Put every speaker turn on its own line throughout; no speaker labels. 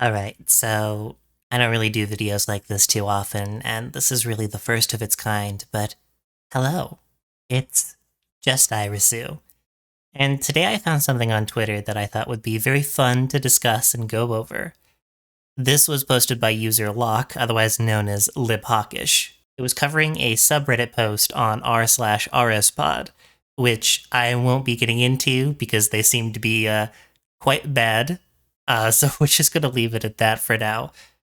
Alright, so I don't really do videos like this too often, and this is really the first of its kind, but hello. It's just Irisu. And today I found something on Twitter that I thought would be very fun to discuss and go over. This was posted by user Locke, otherwise known as LibHawkish. It was covering a subreddit post on r/rspod, which I won't be getting into because they seem to be quite bad. So we're just going to leave it at that for now.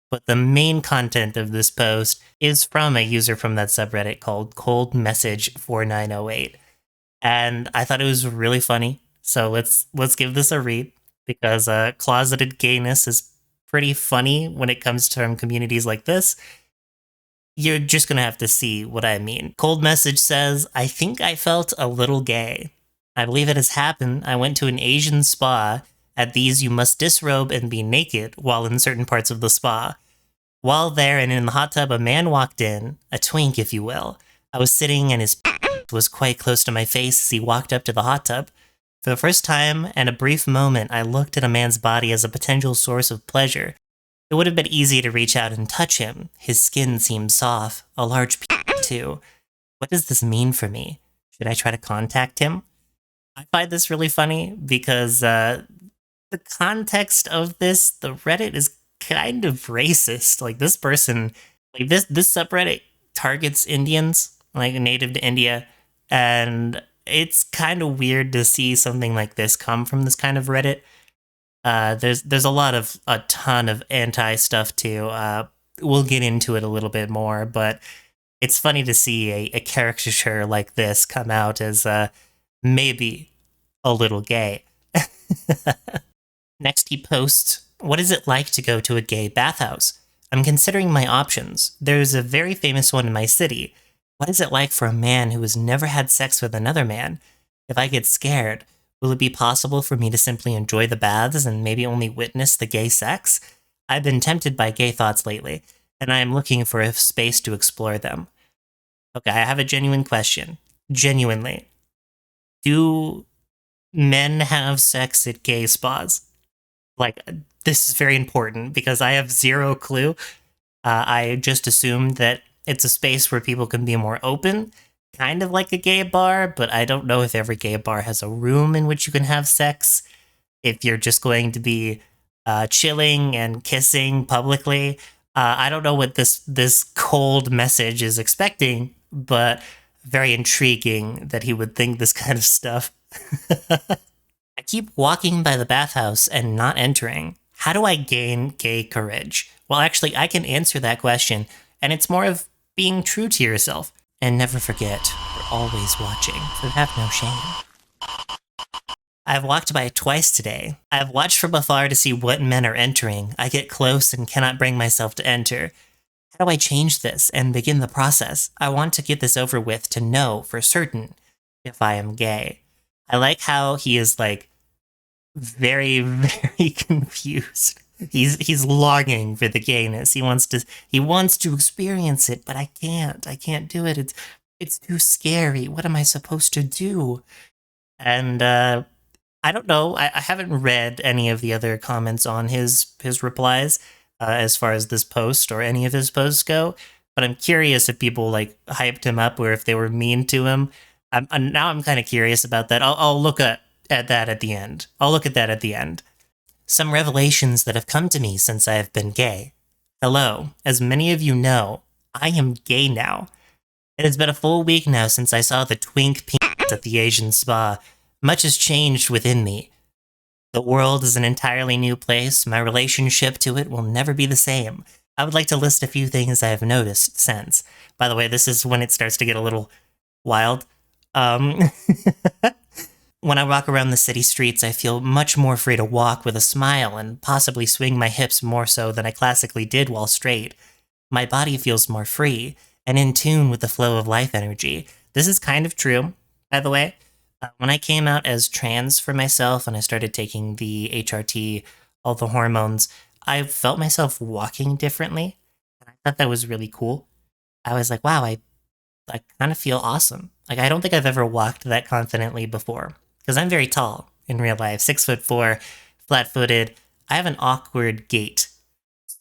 But the main content of this post is from a user from that subreddit called Cold Message 4908. And I thought it was really funny. So let's give this a read because closeted gayness is pretty funny when it comes from communities like this. You're just gonna have to see what I mean. Cold Message says, I think I felt a little gay. I believe it has happened. I went to an Asian spa. At these, you must disrobe and be naked while in certain parts of the spa. While there and in the hot tub, a man walked in, a twink, if you will. I was sitting and his was quite close to my face as he walked up to the hot tub. For the first time and a brief moment, I looked at a man's body as a potential source of pleasure. It would have been easy to reach out and touch him. His skin seemed soft, a large too. What does this mean for me? Should I try to contact him? I find this really funny because the context of this, the Reddit is kind of racist. Like this person, like this subreddit targets Indians, like native to India, and it's kind of weird to see something like this come from this kind of Reddit. There's a ton of anti stuff too. We'll get into it a little bit more, but it's funny to see a caricature like this come out as maybe a little gay. Next, he posts, what is it like to go to a gay bathhouse? I'm considering my options. There's a very famous one in my city. What is it like for a man who has never had sex with another man? If I get scared, will it be possible for me to simply enjoy the baths and maybe only witness the gay sex? I've been tempted by gay thoughts lately, and I am looking for a space to explore them. Okay, I have a genuine question. Genuinely. Do men have sex at gay spas? Like, this is very important because I have zero clue. I just assumed that it's a space where people can be more open, kind of like a gay bar, but I don't know if every gay bar has a room in which you can have sex. If you're just going to be chilling and kissing publicly, I don't know what this cold message is expecting, but very intriguing that he would think this kind of stuff. I keep walking by the bathhouse and not entering. How do I gain gay courage? Well, actually, I can answer that question, and it's more of being true to yourself. And never forget, we're always watching, so have no shame. I've walked by it twice today. I've watched from afar to see what men are entering. I get close and cannot bring myself to enter. How do I change this and begin the process? I want to get this over with to know for certain if I am gay. I like how he is like very, very confused. He's longing for the gayness. He wants to experience it, but I can't. I can't do it. It's too scary. What am I supposed to do? And I don't know. I haven't read any of the other comments on his replies as far as this post or any of his posts go. But I'm curious if people like hyped him up or if they were mean to him. Now I'm kind of curious about that. I'll look at that at the end. I'll look at that at the end. Some revelations that have come to me since I have been gay. Hello, as many of you know, I am gay now. It has been a full week now since I saw the twink penis at the Asian spa. Much has changed within me. The world is an entirely new place. My relationship to it will never be the same. I would like to list a few things I have noticed since. By the way, this is when it starts to get a little wild. When I walk around the city streets, I feel much more free to walk with a smile and possibly swing my hips more so than I classically did while straight. My body feels more free and in tune with the flow of life energy. This is kind of true, by the way. When I came out as trans for myself and I started taking the HRT, all the hormones, I felt myself walking differently. And I thought that was really cool. I was like, wow, I kind of feel awesome. Like, I don't think I've ever walked that confidently before. Because I'm very tall in real life, 6'4", flat-footed. I have an awkward gait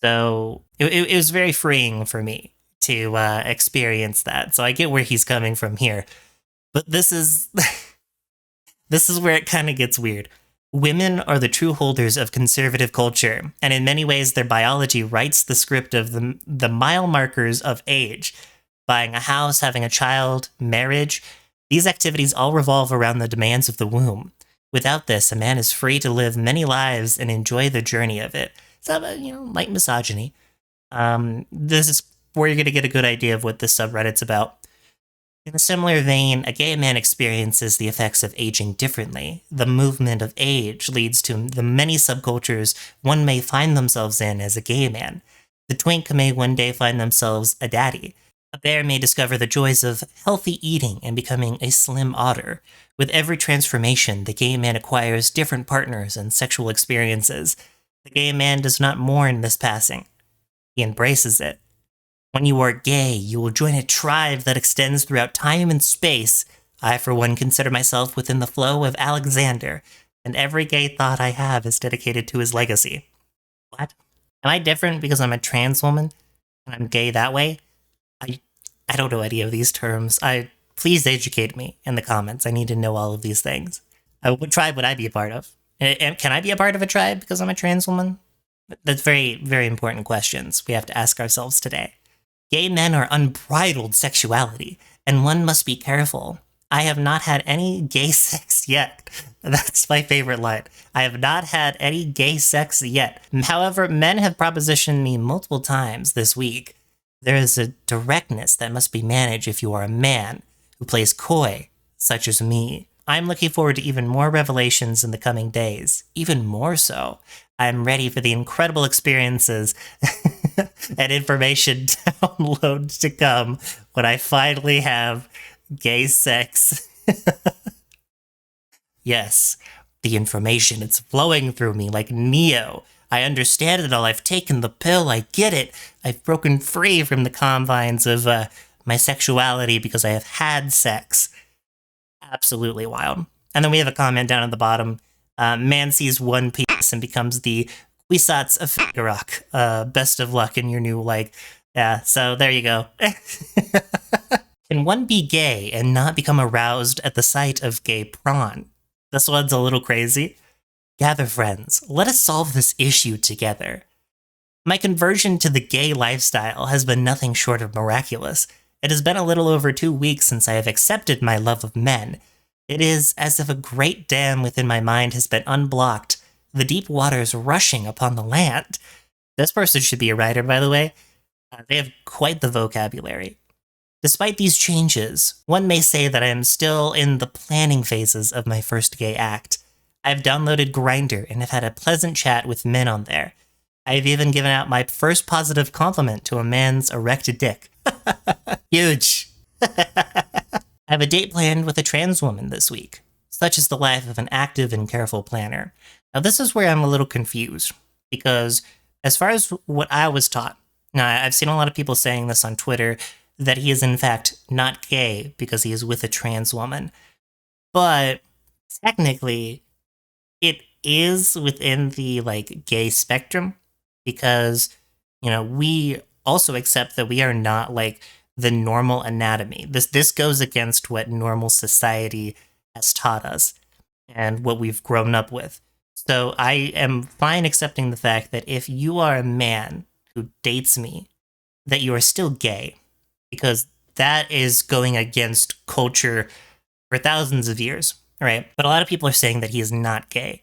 So it was very freeing for me to experience that. So I get where he's coming from here. But this is this is where it kind of gets weird. Women are the true holders of conservative culture, and in many ways their biology writes the script of the mile markers of age. Buying a house, having a child, marriage, these activities all revolve around the demands of the womb. Without this, a man is free to live many lives and enjoy the journey of it. So, light misogyny. This is where you're going to get a good idea of what this subreddit's about. In a similar vein, a gay man experiences the effects of aging differently. The movement of age leads to the many subcultures one may find themselves in as a gay man. The twink may one day find themselves a daddy. A bear may discover the joys of healthy eating and becoming a slim otter. With every transformation, the gay man acquires different partners and sexual experiences. The gay man does not mourn this passing. He embraces it. When you are gay, you will join a tribe that extends throughout time and space. I, for one, consider myself within the flow of Alexander, and every gay thought I have is dedicated to his legacy. What? Am I different because I'm a trans woman and I'm gay that way? I don't know any of these terms. Please educate me in the comments. I need to know all of these things. What tribe would I be a part of? And can I be a part of a tribe because I'm a trans woman? That's very, very important questions we have to ask ourselves today. Gay men are unbridled sexuality, and one must be careful. I have not had any gay sex yet. That's my favorite line. I have not had any gay sex yet. However, men have propositioned me multiple times this week. There is a directness that must be managed if you are a man who plays coy, such as me. I'm looking forward to even more revelations in the coming days. Even more so. I'm ready for the incredible experiences and information download to come when I finally have gay sex. Yes, the information, it's flowing through me like Neo. I understand it all. I've taken the pill. I get it. I've broken free from the confines of my sexuality because I have had sex. Absolutely wild. And then we have a comment down at the bottom. Man sees one piece and becomes the Kwisatz of Fagerok. Best of luck in your new Yeah, so there you go. Can one be gay and not become aroused at the sight of gay prawn? This one's a little crazy. Gather friends, let us solve this issue together. My conversion to the gay lifestyle has been nothing short of miraculous. It has been a little over 2 weeks since I have accepted my love of men. It is as if a great dam within my mind has been unblocked, the deep waters rushing upon the land. This person should be a writer, by the way. They have quite the vocabulary. Despite these changes, one may say that I am still in the planning phases of my first gay act. I've downloaded Grindr and have had a pleasant chat with men on there. I have even given out my first positive compliment to a man's erected dick. Huge. I have a date planned with a trans woman this week. Such is the life of an active and careful planner. Now this is where I'm a little confused, because as far as what I was taught, now I've seen a lot of people saying this on Twitter, that he is in fact not gay because he is with a trans woman. But technically, it is within the gay spectrum, because we also accept that we are not the normal anatomy. This goes against what normal society has taught us and what we've grown up with. So I am fine accepting the fact that if you are a man who dates me, that you are still gay, because that is going against culture for thousands of years, right? But a lot of people are saying that he is not gay.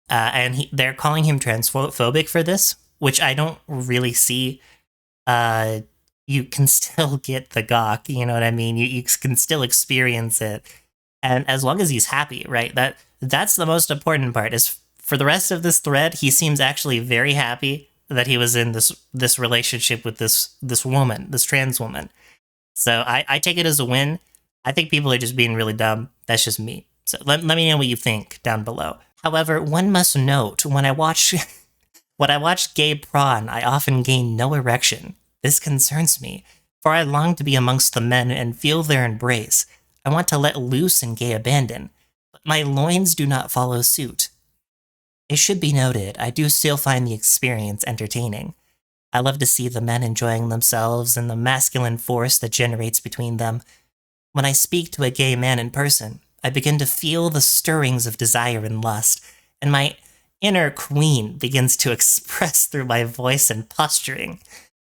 And they're calling him transphobic for this, which I don't really see. You can still get the gawk, you know what I mean? You can still experience it. And as long as he's happy, right? That's the most important part. Is for the rest of this thread, he seems actually very happy that he was in this relationship with this woman, this trans woman. So I take it as a win. I think people are just being really dumb. That's just me. So let me know what you think down below. However, one must note, when I watch gay prawn, I often gain no erection. This concerns me, for I long to be amongst the men and feel their embrace. I want to let loose in gay abandon, but my loins do not follow suit. It should be noted, I do still find the experience entertaining. I love to see the men enjoying themselves and the masculine force that generates between them. When I speak to a gay man in person, I begin to feel the stirrings of desire and lust, and my inner queen begins to express through my voice and posturing.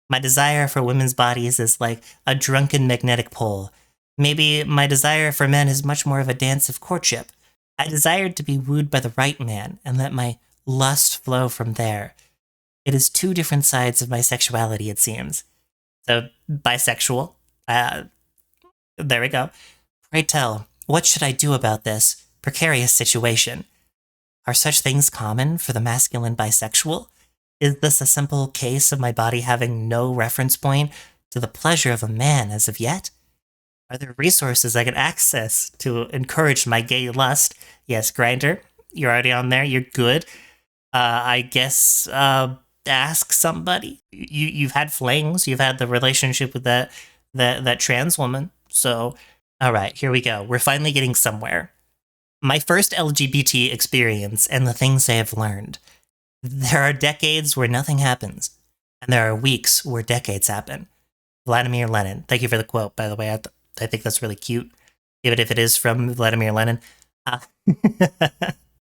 My desire for women's bodies is like a drunken magnetic pole. Maybe my desire for men is much more of a dance of courtship. I desired to be wooed by the right man and let my lust flow from there. It is two different sides of my sexuality, it seems. So, bisexual. There we go. Pray tell, what should I do about this precarious situation? Are such things common for the masculine bisexual? Is this a simple case of my body having no reference point to the pleasure of a man as of yet? Are there resources I can access to encourage my gay lust? Yes, Grinder, you're already on there. You're good. I guess ask somebody. You've had flings. You've had the relationship with that trans woman. So, all right, here we go. We're finally getting somewhere. My first LGBT experience and the things I have learned. There are decades where nothing happens, and there are weeks where decades happen. Vladimir Lenin. Thank you for the quote, by the way. I think that's really cute, even if it is from Vladimir Lenin.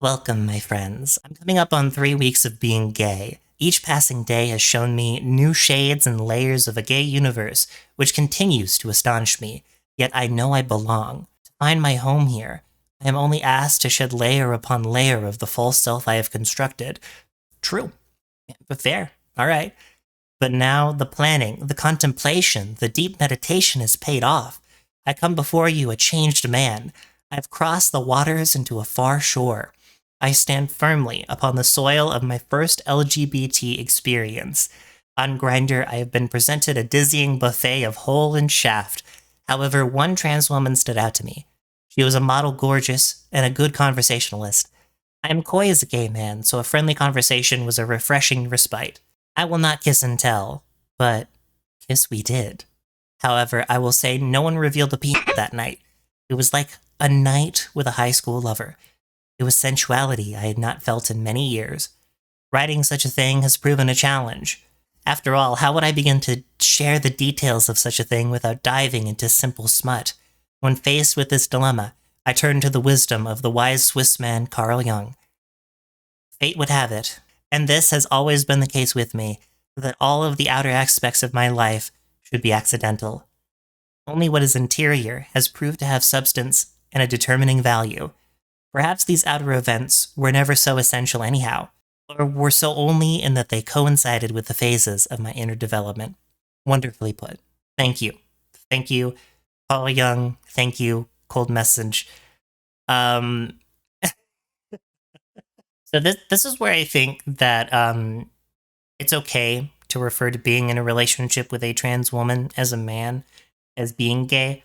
Welcome, my friends. I'm coming up on 3 weeks of being gay. Each passing day has shown me new shades and layers of a gay universe, which continues to astonish me. Yet I know I belong. To find my home here, I am only asked to shed layer upon layer of the false self I have constructed. True. But fair. All right. But now the planning, the contemplation, the deep meditation has paid off. I come before you a changed man. I have crossed the waters into a far shore. I stand firmly upon the soil of my first LGBT experience. On Grindr, I have been presented a dizzying buffet of hole and shaft. However, one trans woman stood out to me. She was a model gorgeous and a good conversationalist. I am coy as a gay man, so a friendly conversation was a refreshing respite. I will not kiss and tell, but kiss we did. However, I will say no one revealed the penis that night. It was like a night with a high school lover. It was sensuality I had not felt in many years. Writing such a thing has proven a challenge. After all, how would I begin to share the details of such a thing without diving into simple smut? When faced with this dilemma, I turned to the wisdom of the wise Swiss man Carl Jung. Fate would have it, and this has always been the case with me, that all of the outer aspects of my life should be accidental. Only what is interior has proved to have substance and a determining value. Perhaps these outer events were never so essential anyhow, or were so only in that they coincided with the phases of my inner development. Wonderfully put. Thank you. Thank you, Paul Young. Thank you, Cold Message. So this is where I think that it's okay to refer to being in a relationship with a trans woman as a man as being gay,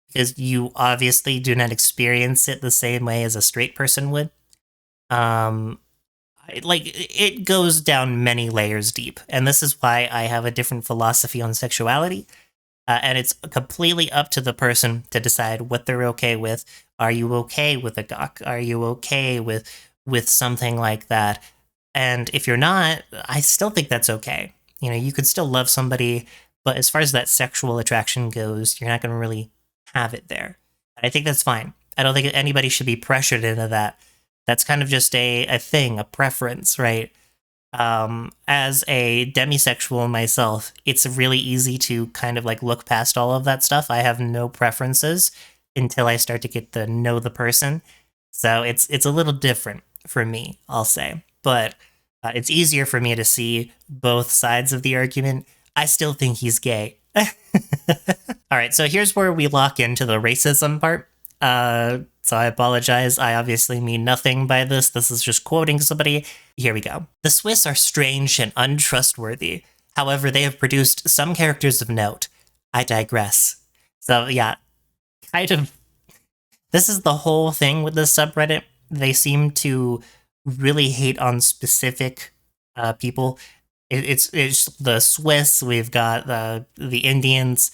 because you obviously do not experience it the same way as a straight person would. It goes down many layers deep, and this is why I have a different philosophy on sexuality. And it's completely up to the person to decide what they're okay with. Are you okay with a gawk? Are you okay with something like that? And if you're not, I still think that's okay. You know, you could still love somebody, but as far as that sexual attraction goes, you're not going to really have it there. And I think that's fine. I don't think anybody should be pressured into that. That's kind of just a thing, a preference, right? As a demisexual myself, it's really easy to kind of like look past all of that stuff. I have no preferences until I start to get to know the person. So it's a little different for me, I'll say. But it's easier for me to see both sides of the argument. I still think he's gay. All right, so here's where we lock into the racism part. So I apologize. I obviously mean nothing by this. This is just quoting somebody. Here we go. The Swiss are strange and untrustworthy. However, they have produced some characters of note. I digress. So yeah, kind of, this is the whole thing with this subreddit. They seem to really hate on specific people. It's the Swiss, we've got the Indians,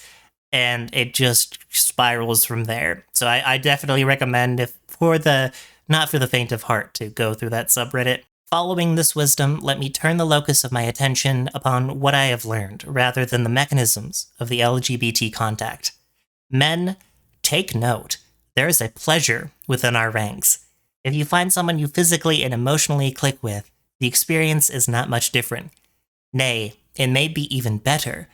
and it just spirals from there. So I definitely recommend, if for the not for the faint of heart, to go through that subreddit. Following this wisdom, let me turn the locus of my attention upon what I have learned, rather than the mechanisms of the LGBT contact. Men, take note. There is a pleasure within our ranks. If you find someone you physically and emotionally click with, the experience is not much different. Nay, it may be even better.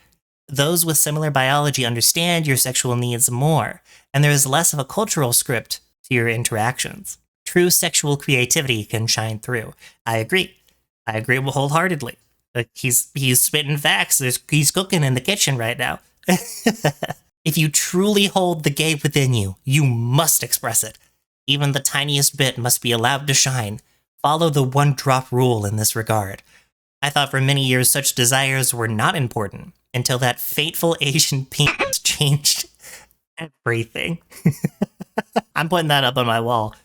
Those with similar biology understand your sexual needs more, and there is less of a cultural script to your interactions. True sexual creativity can shine through. I agree. I agree wholeheartedly. Like he's spitting facts. He's cooking in the kitchen right now. If you truly hold the gay within you, you must express it. Even the tiniest bit must be allowed to shine. Follow the one-drop rule in this regard. I thought for many years such desires were not important, until that fateful Asian penis changed everything. I'm putting that up on my wall.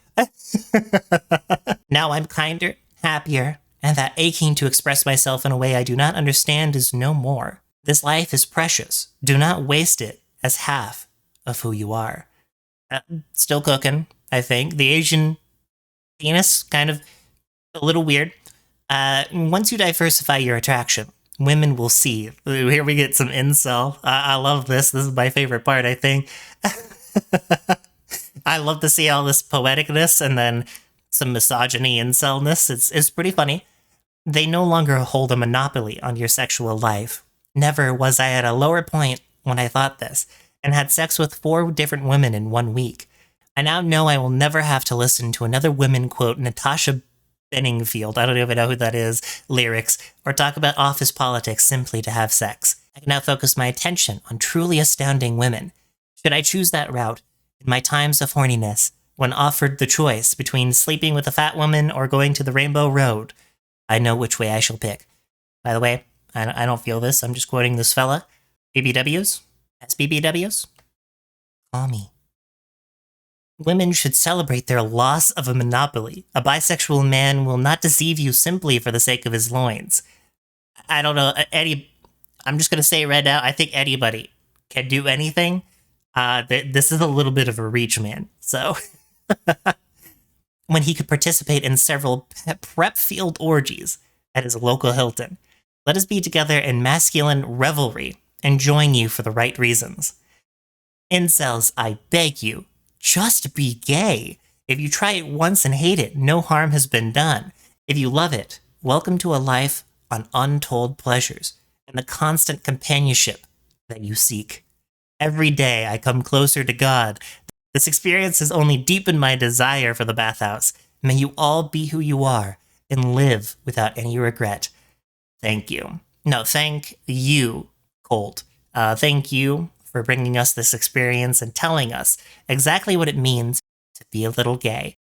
Now I'm kinder, happier, and that aching to express myself in a way I do not understand is no more. This life is precious. Do not waste it as half of who you are. Still cooking, I think. The Asian penis, kind of a little weird. Once you diversify your attraction, women will see. Here we get some incel. I love this. This is my favorite part, I think. I love to see all this poeticness and then some misogyny incelness. It's pretty funny. They no longer hold a monopoly on your sexual life. Never was I at a lower point when I thought this, and had sex with 4 different women in 1 week. I now know I will never have to listen to another women quote Natasha Benningfield, I don't even know who that is, lyrics, or talk about office politics simply to have sex. I can now focus my attention on truly astounding women. Should I choose that route, in my times of horniness, when offered the choice between sleeping with a fat woman or going to the Rainbow Road, I know which way I shall pick. By the way, I don't feel this, I'm just quoting this fella. BBWs? SBBWs? Call me. Women should celebrate their loss of a monopoly. A bisexual man will not deceive you simply for the sake of his loins. I don't know, Eddie, I'm just going to say right now, I think anybody can do anything. This is a little bit of a reach, man. So, when he could participate in several prep field orgies at his local Hilton, let us be together in masculine revelry, enjoying you for the right reasons. Incels, I beg you, just be gay. If you try it once and hate it, no harm has been done. If you love it, welcome to a life on untold pleasures and the constant companionship that you seek. Every day I come closer to God. This experience has only deepened my desire for the bathhouse. May you all be who you are and live without any regret. Thank you. No, thank you, Colt. Thank you for bringing us this experience and telling us exactly what it means to be a little gay.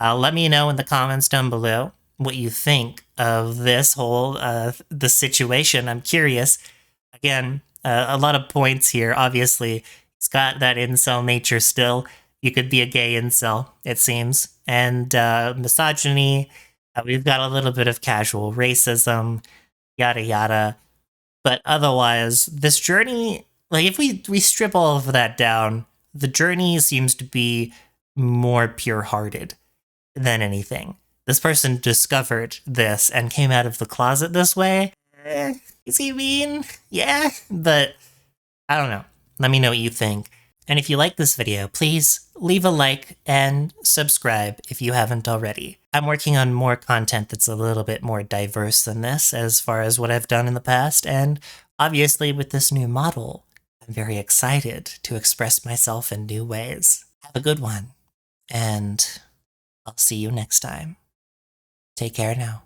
Let me know in the comments down below what you think of this whole the situation. I'm curious. Again, a lot of points here. Obviously, he's got that incel nature still. You could be a gay incel, it seems. And misogyny. We've got a little bit of casual racism, yada yada. But otherwise, this journey, like if we strip all of that down, the journey seems to be more pure-hearted than anything. This person discovered this and came out of the closet this way. Is he mean? Yeah, but I don't know. Let me know what you think. And if you like this video, please leave a like and subscribe if you haven't already. I'm working on more content that's a little bit more diverse than this as far as what I've done in the past, and obviously with this new model, I'm very excited to express myself in new ways. Have a good one, and I'll see you next time. Take care now.